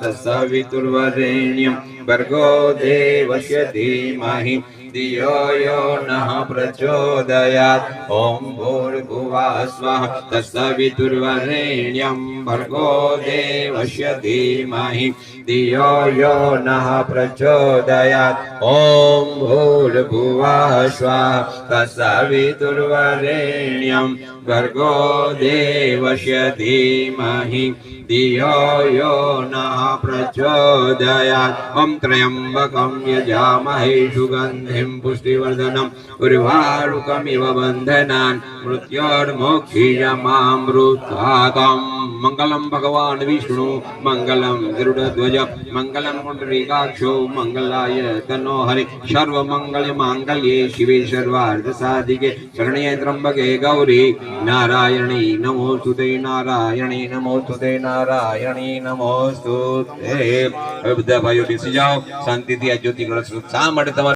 तत्सवितुर्वरेण्यं भर्गो देवस्य धीमहि धियो यो नः प्रचोदयात्। ॐ भूर्भुवः स्वः तत्सवितुर्वरेण्यं भर्गो देवस्य धीमहि धियो यो नः प्रचोदयात्। ॐ भूर्भुवः स्वः तत्सवितुर्वरेण्यं भर्गो देवस्य धीमहि धियो यो नः प्रचोदयात्। ॐ त्र्यम्बकं यजामहे सुगन्धिं पुष्टिवर्धनम् उर्वारुकमिव बन्धनान् मृत्योर्मोक्षीयमामृतात्। मङ्गलं भगवान् विष्णु मङ्गलं गरुडध्वज मङ्गलं पुण्डरीकाक्षो मङ्गलाय तनो हरि। सर्वमङ्गलमाङ्गल्ये शिवे सर्वार्थसाधिके शरण्ये त्र्यम्बके गौरी नारायणी नमोस्तुते नारायणी नमोस्तुते नारायणी नमोस्तुते। બધા ભાઈઓ બેસી જાઓ, શાંતિથી આ જ્યોતિ ગણેશ શા માટે તમારે